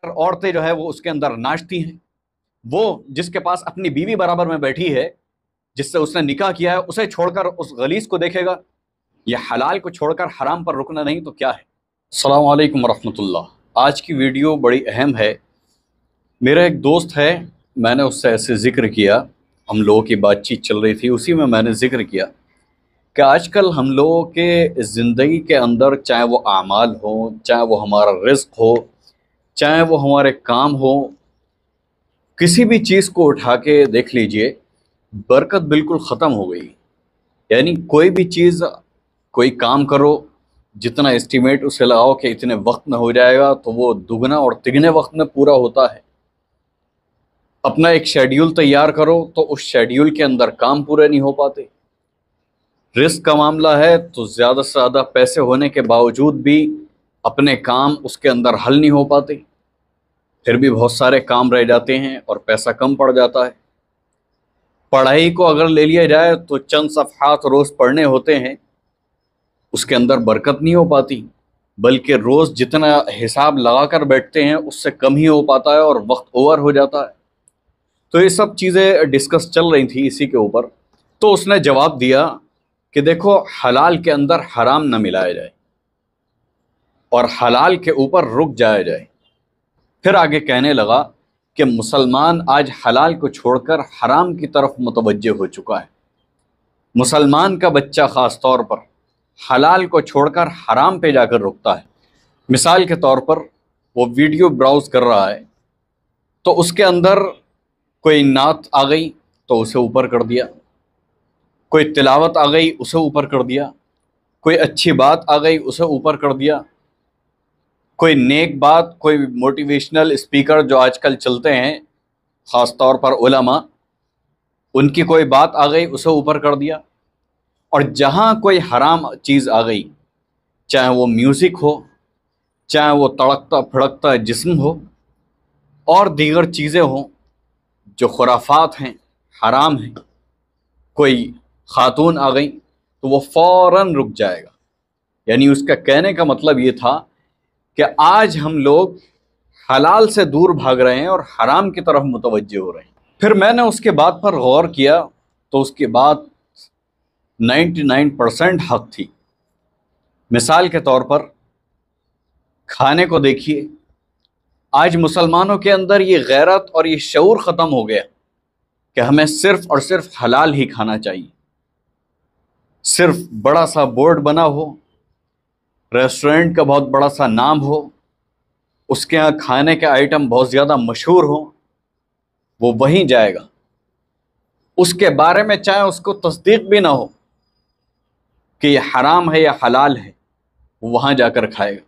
عورتیں جو ہے وہ اس کے اندر ناچتی ہیں، وہ جس کے پاس اپنی بیوی برابر میں بیٹھی ہے، جس سے اس نے نکاح کیا ہے، اسے چھوڑ کر اس غلیظ کو دیکھے گا۔ یہ حلال کو چھوڑ کر حرام پر رکنا نہیں تو کیا ہے؟ السلام علیکم ورحمۃ اللہ۔ آج کی ویڈیو بڑی اہم ہے۔ میرا ایک دوست ہے، میں نے اس سے ایسے ذکر کیا، ہم لوگوں کی بات چیت چل رہی تھی، اسی میں نے ذکر کیا کہ آج کل ہم لوگوں کے زندگی کے اندر، چاہے وہ اعمال ہوں، چاہے وہ ہمارا رزق ہو، چاہے وہ ہمارے کام ہو، کسی بھی چیز کو اٹھا کے دیکھ لیجئے، برکت بالکل ختم ہو گئی۔ یعنی کوئی بھی چیز، کوئی کام کرو، جتنا اسٹیمیٹ اسے لگاؤ کہ اتنے وقت میں ہو جائے گا، تو وہ دگنا اور تگنے وقت میں پورا ہوتا ہے۔ اپنا ایک شیڈیول تیار کرو تو اس شیڈیول کے اندر کام پورے نہیں ہو پاتے۔ رزق کا معاملہ ہے تو زیادہ سے زیادہ پیسے ہونے کے باوجود بھی اپنے کام اس کے اندر حل نہیں ہو پاتے، پھر بھی بہت سارے کام رہ جاتے ہیں اور پیسہ کم پڑ جاتا ہے۔ پڑھائی کو اگر لے لیا جائے تو چند صفحات روز پڑھنے ہوتے ہیں، اس کے اندر برکت نہیں ہو پاتی، بلکہ روز جتنا حساب لگا کر بیٹھتے ہیں اس سے کم ہی ہو پاتا ہے اور وقت اوور ہو جاتا ہے۔ تو یہ سب چیزیں ڈسکس چل رہی تھی اسی کے اوپر۔ تو اس نے جواب دیا کہ دیکھو، حلال کے اندر حرام نہ ملایا جائے اور حلال کے اوپر رک جایا جائے۔ پھر آگے کہنے لگا کہ مسلمان آج حلال کو چھوڑ کر حرام کی طرف متوجہ ہو چکا ہے۔ مسلمان کا بچہ خاص طور پر حلال کو چھوڑ کر حرام پہ جا کر رکتا ہے۔ مثال کے طور پر وہ ویڈیو براؤز کر رہا ہے تو اس کے اندر کوئی نعت آ گئی تو اسے اوپر کر دیا، کوئی تلاوت آ گئی اسے اوپر کر دیا، کوئی اچھی بات آ گئی اسے اوپر کر دیا، کوئی نیک بات، کوئی موٹیویشنل اسپیکر جو آج کل چلتے ہیں، خاص طور پر علماء، ان کی کوئی بات آ گئی اسے اوپر کر دیا۔ اور جہاں کوئی حرام چیز آ گئی، چاہے وہ میوزک ہو، چاہے وہ تڑکتا پھڑکتا جسم ہو، اور دیگر چیزیں ہوں جو خرافات ہیں، حرام ہیں، کوئی خاتون آ گئی تو وہ فوراً رک جائے گا۔ یعنی اس کا کہنے کا مطلب یہ تھا کہ آج ہم لوگ حلال سے دور بھاگ رہے ہیں اور حرام کی طرف متوجہ ہو رہے ہیں۔ پھر میں نے اس کے بات پر غور کیا تو اس کی بات 99% حق تھی۔ مثال کے طور پر کھانے کو دیکھیے، آج مسلمانوں کے اندر یہ غیرت اور یہ شعور ختم ہو گیا کہ ہمیں صرف اور صرف حلال ہی کھانا چاہیے۔ صرف بڑا سا بورڈ بنا ہو، ریسٹورنٹ کا بہت بڑا سا نام ہو، اس کے ہاں کھانے کے آئٹم بہت زیادہ مشہور ہوں، وہ وہیں جائے گا۔ اس کے بارے میں چاہے اس کو تصدیق بھی نہ ہو کہ یہ حرام ہے یا حلال ہے، وہ وہاں جا کر کھائے گا۔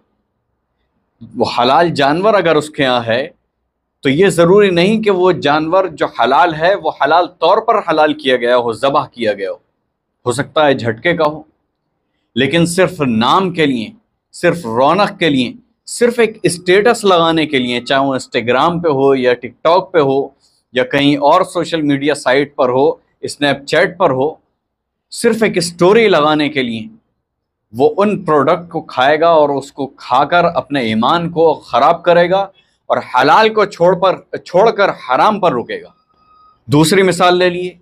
وہ حلال جانور اگر اس کے ہاں ہے تو یہ ضروری نہیں کہ وہ جانور جو حلال ہے وہ حلال طور پر حلال کیا گیا ہو، ذبح کیا گیا ہو سکتا ہے جھٹکے کا ہو، لیکن صرف نام کے لیے، صرف رونق کے لیے، صرف ایک اسٹیٹس لگانے کے لیے، چاہے وہ انسٹاگرام پہ ہو یا ٹک ٹاک پہ ہو یا کہیں اور سوشل میڈیا سائٹ پر ہو، اسنیپ چیٹ پر ہو، صرف ایک اسٹوری لگانے کے لیے وہ ان پروڈکٹ کو کھائے گا اور اس کو کھا کر اپنے ایمان کو خراب کرے گا اور حلال کو چھوڑ کر حرام پر رکے گا۔ دوسری مثال لے لیے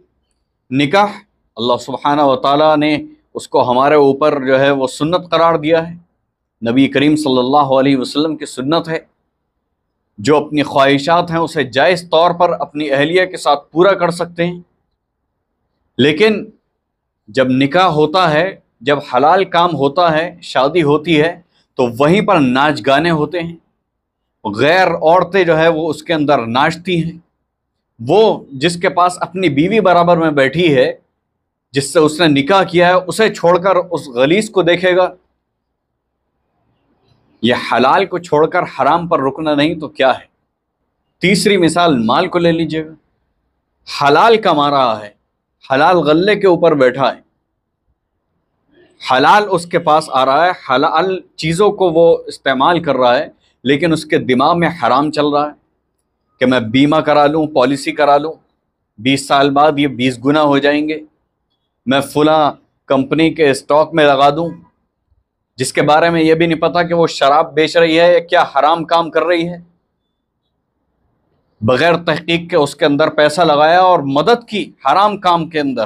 نکاح۔ اللہ سبحانہ و تعالیٰ نے اس کو ہمارے اوپر جو ہے وہ سنت قرار دیا ہے، نبی کریم صلی اللہ علیہ وسلم کی سنت ہے۔ جو اپنی خواہشات ہیں اسے جائز طور پر اپنی اہلیہ کے ساتھ پورا کر سکتے ہیں، لیکن جب نکاح ہوتا ہے، جب حلال کام ہوتا ہے، شادی ہوتی ہے، تو وہیں پر ناچ گانے ہوتے ہیں، غیر عورتیں جو ہے وہ اس کے اندر ناچتی ہیں۔ وہ جس کے پاس اپنی بیوی برابر میں بیٹھی ہے، جس سے اس نے نکاح کیا ہے، اسے چھوڑ کر اس غلیظ کو دیکھے گا۔ یہ حلال کو چھوڑ کر حرام پر رکنا نہیں تو کیا ہے؟ تیسری مثال مال کو لے لیجئے گا۔ حلال کما رہا ہے، حلال غلے کے اوپر بیٹھا ہے، حلال اس کے پاس آ رہا ہے، حلال چیزوں کو وہ استعمال کر رہا ہے، لیکن اس کے دماغ میں حرام چل رہا ہے کہ میں بیمہ کرا لوں، پالیسی کرا لوں، 20 سال بعد یہ 20 گنا ہو جائیں گے، میں فلاں کمپنی کے اسٹاک میں لگا دوں، جس کے بارے میں یہ بھی نہیں پتا کہ وہ شراب بیچ رہی ہے یا کیا حرام کام کر رہی ہے۔ بغیر تحقیق کے اس کے اندر پیسہ لگایا اور مدد کی حرام کام کے اندر،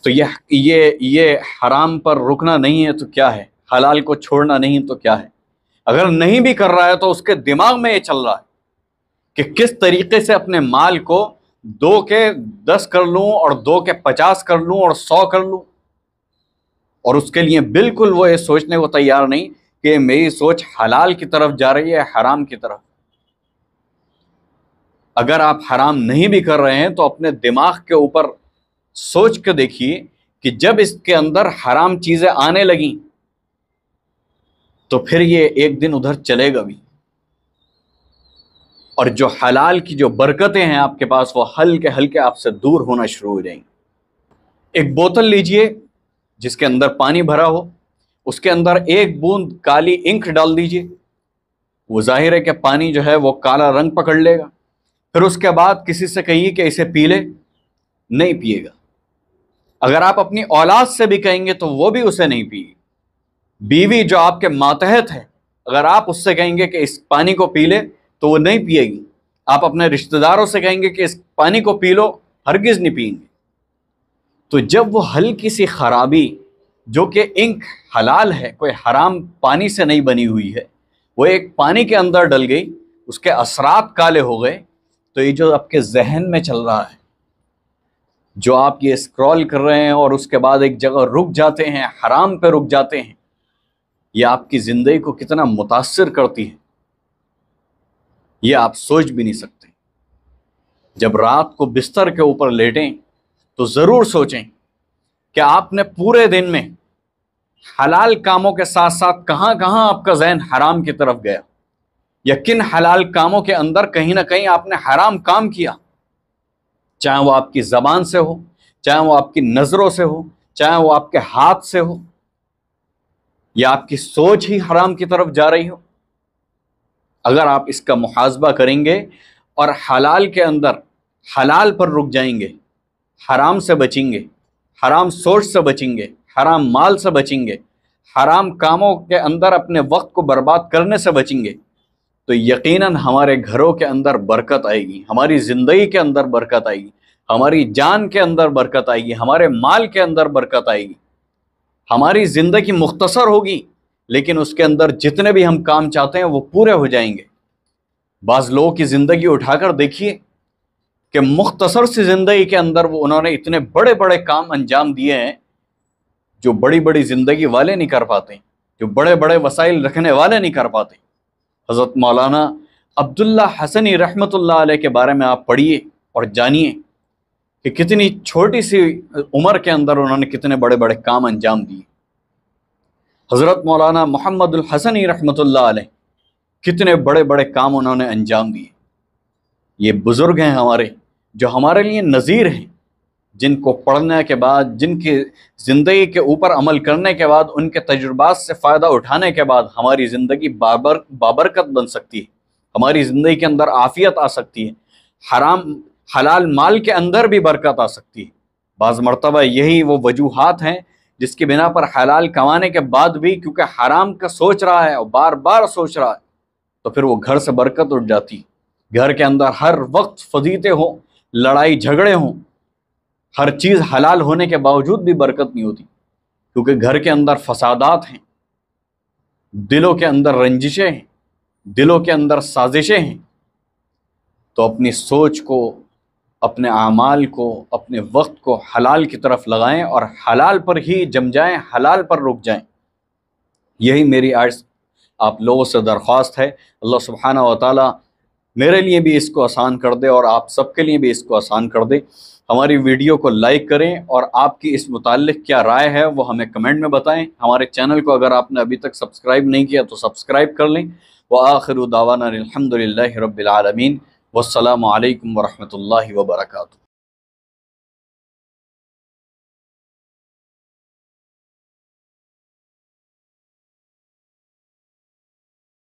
تو یہ حرام پر رکنا نہیں ہے تو کیا ہے، حلال کو چھوڑنا نہیں تو کیا ہے۔ اگر نہیں بھی کر رہا ہے تو اس کے دماغ میں یہ چل رہا ہے کہ کس طریقے سے اپنے مال کو 2 کے 10 کر لوں اور 2 کے 50 کر لوں اور 100 کر لوں، اور اس کے لیے بالکل وہ یہ سوچنے کو تیار نہیں کہ میری سوچ حلال کی طرف جا رہی ہے حرام کی طرف۔ اگر آپ حرام نہیں بھی کر رہے ہیں تو اپنے دماغ کے اوپر سوچ کے دیکھیے کہ جب اس کے اندر حرام چیزیں آنے لگیں تو پھر یہ ایک دن ادھر چلے گا بھی، اور جو حلال کی جو برکتیں ہیں آپ کے پاس وہ ہلکے ہلکے آپ سے دور ہونا شروع ہو جائیں گی۔ ایک بوتل لیجئے جس کے اندر پانی بھرا ہو، اس کے اندر 1 بوند کالی انک ڈال دیجئے، وہ ظاہر ہے کہ پانی جو ہے وہ کالا رنگ پکڑ لے گا۔ پھر اس کے بعد کسی سے کہیے کہ اسے پی لے، نہیں پیے گا۔ اگر آپ اپنی اولاد سے بھی کہیں گے تو وہ بھی اسے نہیں پیے گی۔ بیوی جو آپ کے ماتحت ہے، اگر آپ اس سے کہیں گے کہ اس پانی کو پی لے تو وہ نہیں پیے گی۔ آپ اپنے رشتہ داروں سے کہیں گے کہ اس پانی کو پی لو، ہرگز نہیں پئیں گے۔ تو جب وہ ہلکی سی خرابی جو کہ انک حلال ہے، کوئی حرام پانی سے نہیں بنی ہوئی ہے، وہ ایک پانی کے اندر ڈل گئی، اس کے اثرات کالے ہو گئے، تو یہ جو آپ کے ذہن میں چل رہا ہے، جو آپ یہ اسکرول کر رہے ہیں اور اس کے بعد ایک جگہ رک جاتے ہیں، حرام پہ رک جاتے ہیں، یہ آپ کی زندگی کو کتنا متاثر کرتی ہے یہ آپ سوچ بھی نہیں سکتے۔ جب رات کو بستر کے اوپر لیٹیں تو ضرور سوچیں کہ آپ نے پورے دن میں حلال کاموں کے ساتھ ساتھ کہاں کہاں آپ کا ذہن حرام کی طرف گیا، یا کن حلال کاموں کے اندر کہیں نہ کہیں آپ نے حرام کام کیا، چاہے وہ آپ کی زبان سے ہو، چاہے وہ آپ کی نظروں سے ہو، چاہے وہ آپ کے ہاتھ سے ہو، یا آپ کی سوچ ہی حرام کی طرف جا رہی ہو۔ اگر آپ اس کا محاسبہ کریں گے اور حلال کے اندر حلال پر رک جائیں گے، حرام سے بچیں گے، حرام سوچ سے بچیں گے، حرام مال سے بچیں گے، حرام کاموں کے اندر اپنے وقت کو برباد کرنے سے بچیں گے، تو یقیناً ہمارے گھروں کے اندر برکت آئے گی، ہماری زندگی کے اندر برکت آئے گی، ہماری جان کے اندر برکت آئے گی، ہمارے مال کے اندر برکت آئے گی۔ ہماری زندگی مختصر ہوگی لیکن اس کے اندر جتنے بھی ہم کام چاہتے ہیں وہ پورے ہو جائیں گے۔ بعض لوگوں کی زندگی اٹھا کر دیکھیے کہ مختصر سی زندگی کے اندر انہوں نے اتنے بڑے بڑے کام انجام دیے ہیں جو بڑی بڑی زندگی والے نہیں کر پاتے، جو بڑے بڑے وسائل رکھنے والے نہیں کر پاتے۔ حضرت مولانا عبداللہ حسنی رحمۃ اللہ علیہ کے بارے میں آپ پڑھیے اور جانیے کہ کتنی چھوٹی سی عمر کے اندر انہوں نے کتنے بڑے بڑے کام انجام دیے۔ حضرت مولانا محمد الحسنی رحمۃ اللہ علیہ کتنے بڑے بڑے کام انہوں نے انجام دیے۔ یہ بزرگ ہیں ہمارے جو ہمارے لیے نظیر ہیں، جن کو پڑھنے کے بعد، جن کی زندگی کے اوپر عمل کرنے کے بعد، ان کے تجربات سے فائدہ اٹھانے کے بعد ہماری زندگی بابرکت بن سکتی ہے، ہماری زندگی کے اندر عافیت آ سکتی ہے، حلال مال کے اندر بھی برکت آ سکتی ہے۔ بعض مرتبہ یہی وہ وجوہات ہیں جس کی بنا پر حلال کمانے کے بعد بھی کیونکہ حرام کا سوچ رہا ہے اور بار بار سوچ رہا ہے تو پھر وہ گھر سے برکت اٹھ جاتی، گھر کے اندر ہر وقت فضیلتیں ہوں، لڑائی جھگڑے ہوں، ہر چیز حلال ہونے کے باوجود بھی برکت نہیں ہوتی، کیونکہ گھر کے اندر فسادات ہیں، دلوں کے اندر رنجشیں ہیں، دلوں کے اندر سازشیں ہیں۔ تو اپنی سوچ کو، اپنے اعمال کو، اپنے وقت کو حلال کی طرف لگائیں اور حلال پر ہی جم جائیں، حلال پر رک جائیں۔ یہی میری آج آپ لوگوں سے درخواست ہے۔ اللہ سبحانہ و تعالیٰ میرے لیے بھی اس کو آسان کر دے اور آپ سب کے لیے بھی اس کو آسان کر دے۔ ہماری ویڈیو کو لائک کریں اور آپ کی اس متعلق کیا رائے ہے وہ ہمیں کمنٹ میں بتائیں۔ ہمارے چینل کو اگر آپ نے ابھی تک سبسکرائب نہیں کیا تو سبسکرائب کر لیں۔ وآخر دعوانا الحمد للہ رب العالمین، والسلام علیکم ورحمۃ اللہ وبرکاتہ۔